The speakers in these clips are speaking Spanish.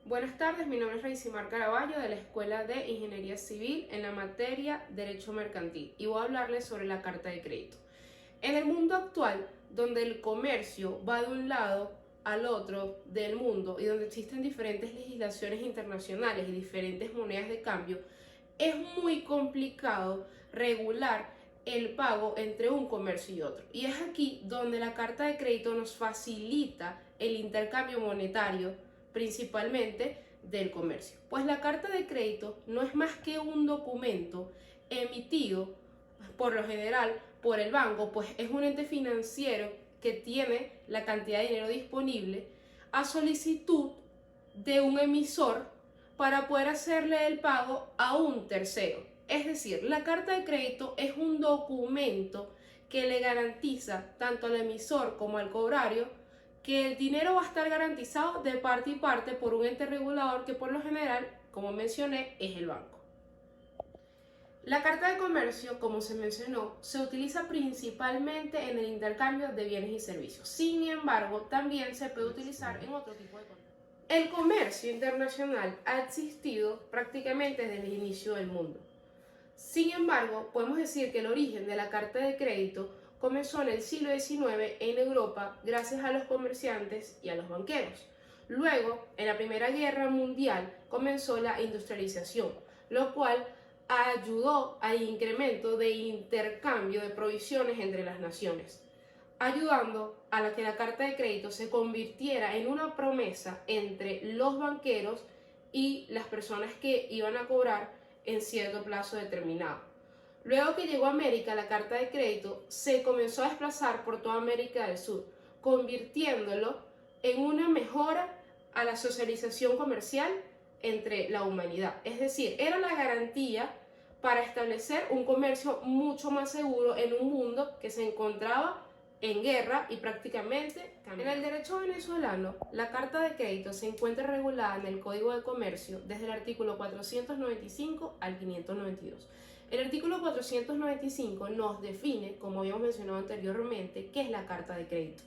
Buenas tardes, mi nombre es Reisimar Caraballo de la Escuela de Ingeniería Civil en la materia Derecho Mercantil y voy a hablarles sobre la carta de crédito. En el mundo actual, donde el comercio va de un lado al otro del mundo y donde existen diferentes legislaciones internacionales y diferentes monedas de cambio, es muy complicado regular el pago entre un comercio y otro. Y es aquí donde la carta de crédito nos facilita el intercambio monetario, principalmente del comercio. Pues la carta de crédito no es más que un documento emitido por lo general por el banco, pues es un ente financiero que tiene la cantidad de dinero disponible a solicitud de un emisor para poder hacerle el pago a un tercero. Es decir, la carta de crédito es un documento que le garantiza tanto al emisor como al cobrario que el dinero va a estar garantizado de parte y parte por un ente regulador que por lo general, como mencioné, es el banco. La carta de comercio, como se mencionó, se utiliza principalmente en el intercambio de bienes y servicios. Sin embargo, también se puede utilizar en otro tipo de contratos. El comercio internacional ha existido prácticamente desde el inicio del mundo. Sin embargo, podemos decir que el origen de la carta de crédito comenzó en el siglo XIX en Europa gracias a los comerciantes y a los banqueros. Luego, en la Primera Guerra Mundial, comenzó la industrialización, lo cual ayudó al incremento de intercambio de provisiones entre las naciones, ayudando a que la carta de crédito se convirtiera en una promesa entre los banqueros y las personas que iban a cobrar en cierto plazo determinado. Luego que llegó a América, la carta de crédito se comenzó a desplazar por toda América del Sur, convirtiéndolo en una mejora a la socialización comercial entre la humanidad. Es decir, era la garantía para establecer un comercio mucho más seguro en un mundo que se encontraba en guerra y prácticamente cambió. En el derecho venezolano, la carta de crédito se encuentra regulada en el Código de Comercio desde el artículo 495 al 592. El artículo 495 nos define, como habíamos mencionado anteriormente, qué es la carta de crédito.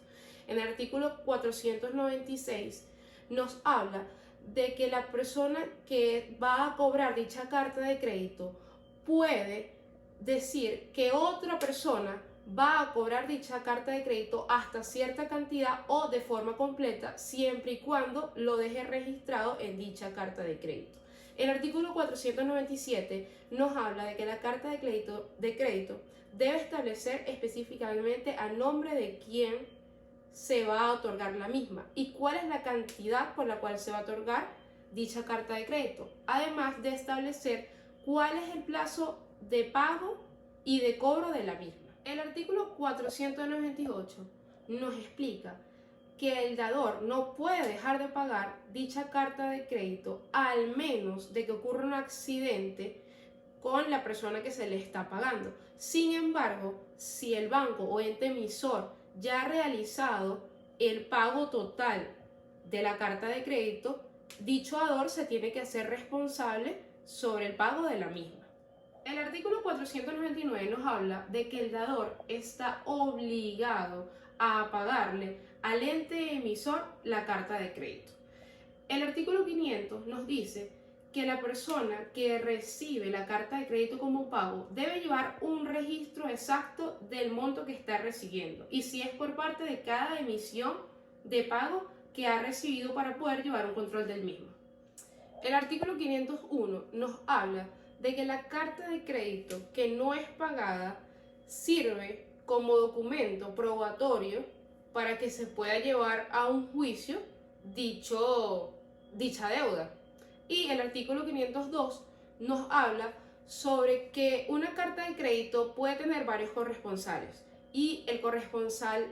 En el artículo 496 nos habla de que la persona que va a cobrar dicha carta de crédito puede decir que otra persona va a cobrar dicha carta de crédito hasta cierta cantidad o de forma completa, siempre y cuando lo deje registrado en dicha carta de crédito. El artículo 497 nos habla de que la carta de crédito debe establecer específicamente a nombre de quién se va a otorgar la misma y cuál es la cantidad por la cual se va a otorgar dicha carta de crédito, además de establecer cuál es el plazo de pago y de cobro de la misma. El artículo 498 nos explica que el dador no puede dejar de pagar dicha carta de crédito al menos de que ocurra un accidente con la persona que se le está pagando. Sin embargo, si el banco o ente emisor ya ha realizado el pago total de la carta de crédito, dicho dador se tiene que hacer responsable sobre el pago de la misma. El artículo 499 nos habla de que el dador está obligado a pagarle al ente emisor la carta de crédito. El artículo 500 nos dice que la persona que recibe la carta de crédito como pago debe llevar un registro exacto del monto que está recibiendo y si es por parte de cada emisión de pago que ha recibido para poder llevar un control del mismo. El artículo 501 nos habla de que la carta de crédito que no es pagada sirve como documento probatorio para que se pueda llevar a un juicio dicha deuda. Y el artículo 502 nos habla sobre que una carta de crédito puede tener varios corresponsales y el corresponsal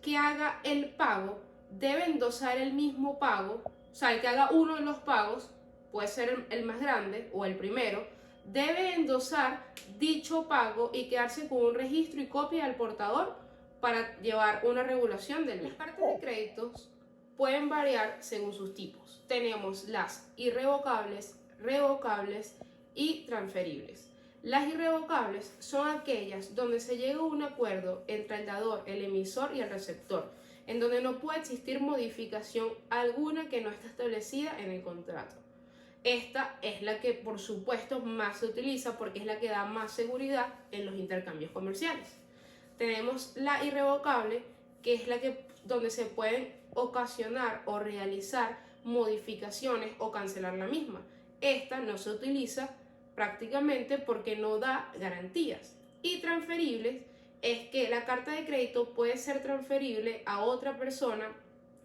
que haga el pago debe endosar el mismo pago, o sea, el que haga uno de los pagos, puede ser el más grande o el primero, debe endosar dicho pago y quedarse con un registro y copia del portador para llevar una regulación del mismo. Las cartas de créditos pueden variar según sus tipos. Tenemos las irrevocables, revocables y transferibles. Las irrevocables son aquellas donde se llega a un acuerdo entre el dador, el emisor y el receptor. en donde no puede existir modificación alguna que no esté establecida en el contrato. Esta es la que, por supuesto, más se utiliza porque es la que da más seguridad en los intercambios comerciales. Tenemos la irrevocable, que es la que donde se pueden ocasionar o realizar modificaciones o cancelar la misma. Esta no se utiliza prácticamente porque no da garantías. Y transferibles es que la carta de crédito puede ser transferible a otra persona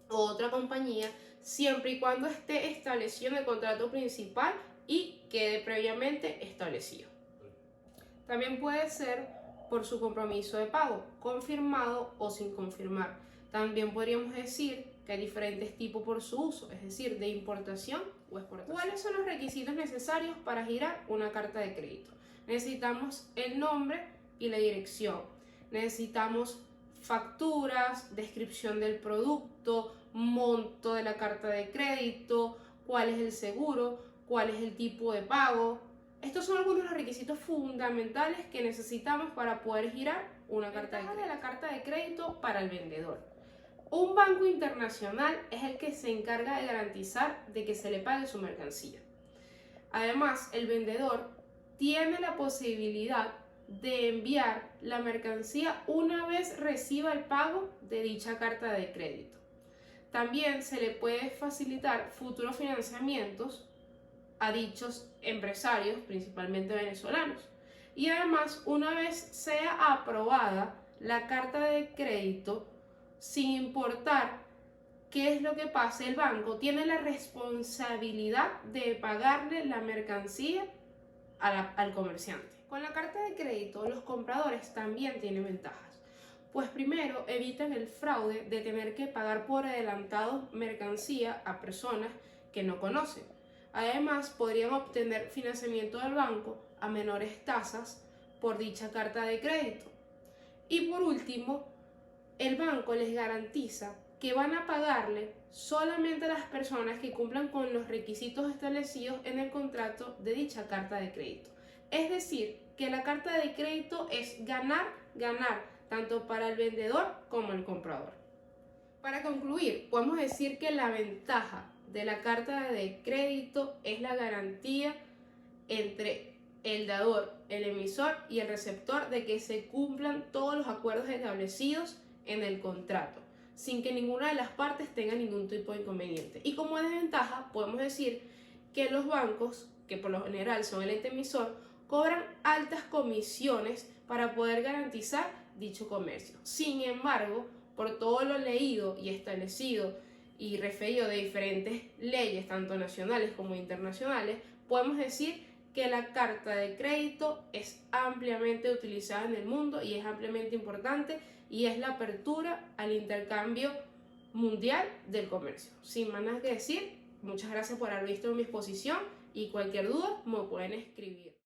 o otra compañía siempre y cuando esté establecido en el contrato principal y quede previamente establecido. También puede ser por su compromiso de pago, confirmado o sin confirmar. También podríamos decir que hay diferentes tipos por su uso, es decir, de importación o exportación. ¿Cuáles son los requisitos necesarios para girar una carta de crédito? Necesitamos el nombre y la dirección. Necesitamos facturas, descripción del producto, monto de la carta de crédito, cuál es el seguro, cuál es el tipo de pago. Estos son algunos de los requisitos fundamentales que necesitamos para poder girar una carta de crédito. La carta de crédito para el vendedor. Un banco internacional es el que se encarga de garantizar de que se le pague su mercancía. Además, el vendedor tiene la posibilidad de enviar la mercancía una vez reciba el pago de dicha carta de crédito. También se le puede facilitar futuros financiamientos a dichos empresarios, principalmente venezolanos. Y además, una vez sea aprobada la carta de crédito, sin importar qué es lo que pase, el banco tiene la responsabilidad de pagarle la mercancía al comerciante. Con la carta de crédito, los compradores también tienen ventajas. Pues primero, evitan el fraude de tener que pagar por adelantado mercancía a personas que no conocen. Además, podrían obtener financiamiento del banco a menores tasas por dicha carta de crédito. Y por último, el banco les garantiza que van a pagarle solamente a las personas que cumplan con los requisitos establecidos en el contrato de dicha carta de crédito. Es decir, que la carta de crédito es ganar, ganar, tanto para el vendedor como el comprador. Para concluir, podemos decir que la ventaja de la carta de crédito es la garantía entre el dador, el emisor y el receptor de que se cumplan todos los acuerdos establecidos en el contrato, sin que ninguna de las partes tenga ningún tipo de inconveniente. Y como desventaja, podemos decir que los bancos, que por lo general son el ente emisor, cobran altas comisiones para poder garantizar dicho comercio. Sin embargo, por todo lo leído y establecido y referido de diferentes leyes, tanto nacionales como internacionales, podemos decir que la carta de crédito es ampliamente utilizada en el mundo y es ampliamente importante y es la apertura al intercambio mundial del comercio. Sin más nada que decir, muchas gracias por haber visto mi exposición y cualquier duda me pueden escribir.